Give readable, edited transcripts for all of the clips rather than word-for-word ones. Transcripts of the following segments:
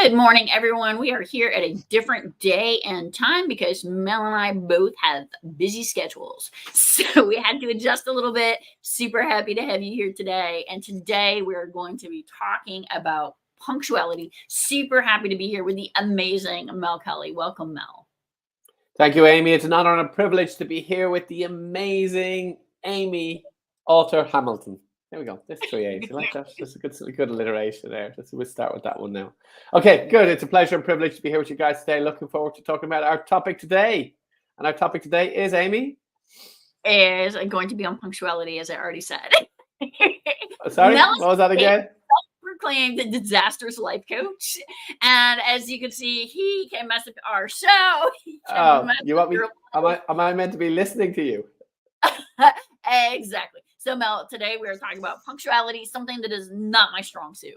Good morning, everyone. We are here at a different day and time because Mel and I both have busy schedules. So we had to adjust a little bit. Super happy to have you here today. And today we're going to be talking about punctuality. Super happy to be here with the amazing Mel Kelly. Welcome, Mel. Thank you, Amy. It's an honor and a privilege to be here with the amazing Amy Alter Hamilton. There we go. There's three A's. You like that? That's a good alliteration there. We'll start with that one now. Okay, good. It's a pleasure and privilege to be here with you guys today. Looking forward to talking about our topic today. And our topic today is, Amy? Is going to be on punctuality, as I already said. Sorry, what was that again? Proclaimed the Disastrous life coach, and as you can see, he can mess up our show. You want me? Am I meant to be listening to you? Exactly. So, Mel, today we are talking about punctuality, something that is not my strong suit.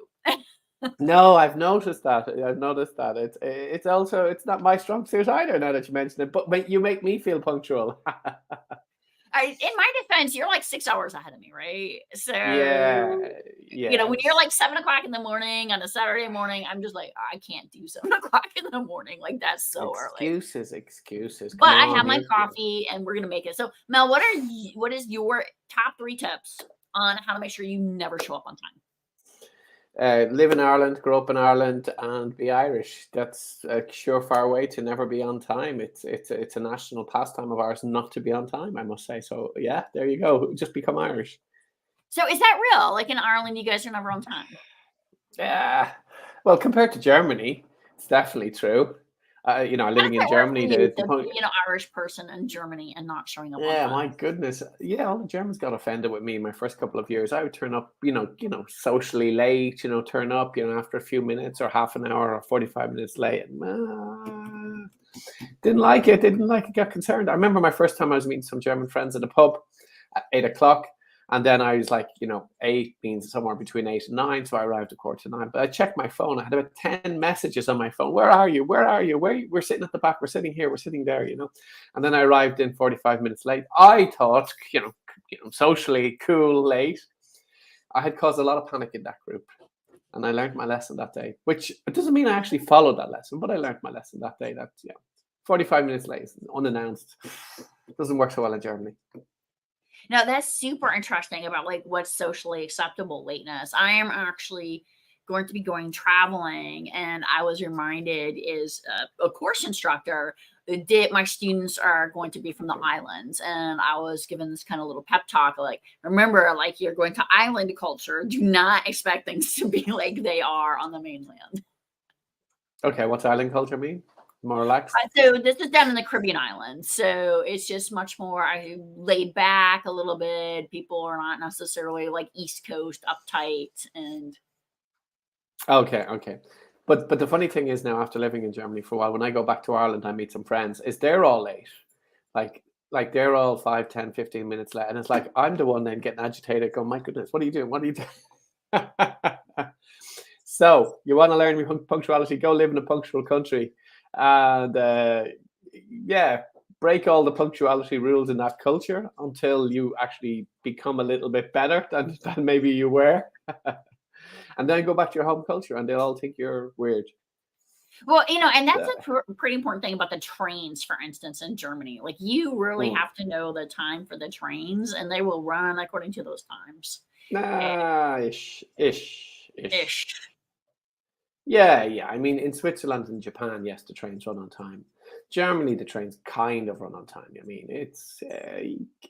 No, I've noticed that. It's not my strong suit either. Now that you mention it, but you make me feel punctual. In my defense, you're like 6 hours ahead of me, right? So yeah. When you're like 7 o'clock in the morning on a Saturday morning, I'm just like, I can't do 7 o'clock in the morning. Like, that's so early. Excuses. But I have my coffee, and we're gonna make it. So, Mel, what is your top 3 tips on how to make sure you never show up on time? Live in Ireland, grow up in Ireland, and be Irish. That's a surefire way to never be on time. It's a national pastime of ours not to be on time, I must say. So yeah, there you go. Just become Irish. So is that real? Like in Ireland, you guys are never on time? Yeah. Well, compared to Germany, it's definitely true. Living in Germany, being an Irish person in Germany and not showing up on time. Yeah, my goodness. Yeah, all the Germans got offended with me in my first couple of years. I would turn up, socially late, turn up, after a few minutes or half an hour or 45 minutes late. Didn't like it, got concerned. I remember my first time I was meeting some German friends at a pub at 8 o'clock. And then I was like, 8 means somewhere between 8 and 9. So I arrived at 8:45. But I checked my phone. I had about 10 messages on my phone. Where are you? Where are you? We're sitting at the back. We're sitting here. We're sitting there, And then I arrived in 45 minutes late. I thought, socially cool late. I had caused a lot of panic in that group. And I learned my lesson that day, which it doesn't mean I actually followed that lesson, but I learned my lesson that day that, 45 minutes late, unannounced. It doesn't work so well in Germany. Now, that's super interesting about like what's socially acceptable lateness. I am actually going to be going traveling, and I was reminded is a course instructor that my students are going to be from the islands, and I was given this kind of little pep talk like, remember, like you're going to island culture. Do not expect things to be like they are on the mainland. Okay, what's island culture mean? More relaxed? So this is down in the Caribbean islands. So it's just much more laid back a little bit. People are not necessarily like East Coast uptight and. Okay. But the funny thing is now, after living in Germany for a while, when I go back to Ireland, I meet some friends, is they're all late. Like they're all 5, 10, 15 minutes late. And it's like, I'm the one then getting agitated, going, my goodness, what are you doing? What are you doing? So you want to learn punctuality, go live in a punctual country. And break all the punctuality rules in that culture until you actually become a little bit better than maybe you were. And then go back to your home culture and they'll all think you're weird. Well, and that's a pretty important thing about the trains, for instance, in Germany. Like you really have to know the time for the trains and they will run according to those times. Ish. Yeah. I mean, in Switzerland and Japan, yes, the trains run on time. Germany, the trains kind of run on time. I mean, it's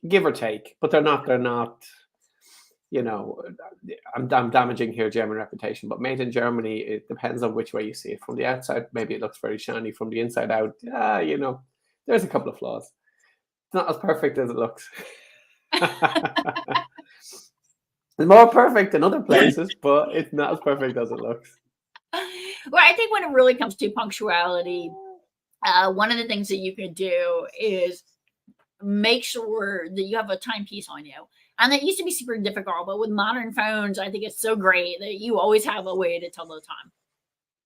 give or take, but they're not. I'm damaging here German reputation, but made in Germany, it depends on which way you see it. From the outside, maybe it looks very shiny. From the inside out, there's a couple of flaws. It's not as perfect as it looks. It's more perfect than other places, but it's not as perfect as it looks. Well, I think when it really comes to punctuality, one of the things that you can do is make sure that you have a timepiece on you. And that used to be super difficult, but with modern phones, I think it's so great that you always have a way to tell the time.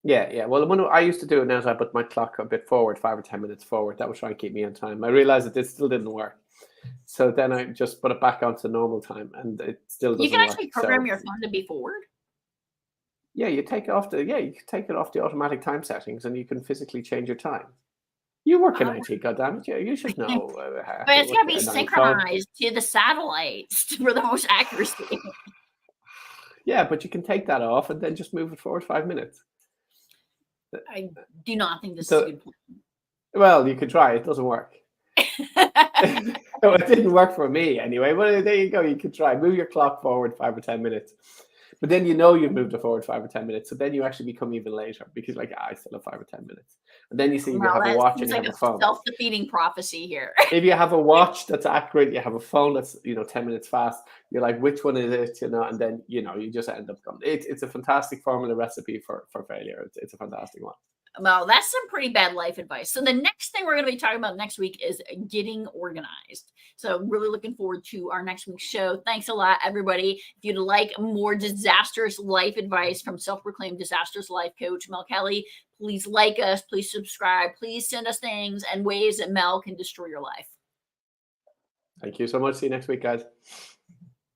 Yeah. Well, when I used to do it now is I put my clock a bit forward, 5 or 10 minutes forward. That was trying to keep me on time. I realized that this still didn't work. So then I just put it back onto normal time, and it still doesn't work. You can actually program your phone to be forward? Yeah, you take it off the you can take it off the automatic time settings, and you can physically change your time. You work in Oh, IT, goddammit. Yeah, you should know but it's got to what be an iPhone. synchronized to the satellites for the most accuracy. Yeah, but you can take that off and then just move it forward 5 minutes. I do not think this is a So, good well, you could try. It doesn't work. plan. No, it didn't work for me anyway. Well, there you go. You could try. Move your clock forward 5 or 10 minutes. But then you know you've moved it forward 5 or 10 minutes. So then you actually become even later because like, I still have 5 or 10 minutes. And then you see you Well, have a that watch and seems you like have a a phone. self-defeating prophecy here. If you have a watch that's accurate, you have a phone that's 10 minutes fast. You're like, which one is it? And then you just end up going. It's a fantastic formula recipe for failure. It's a fantastic one. Well, that's some pretty bad life advice. So the next thing we're going to be talking about next week is getting organized. So really looking forward to our next week's show. Thanks a lot, everybody. If you'd like more disastrous life advice from self-proclaimed disastrous life coach Mel Kelly, please like us, please subscribe, please send us things and ways that Mel can destroy your life. Thank you so much. See you next week, guys.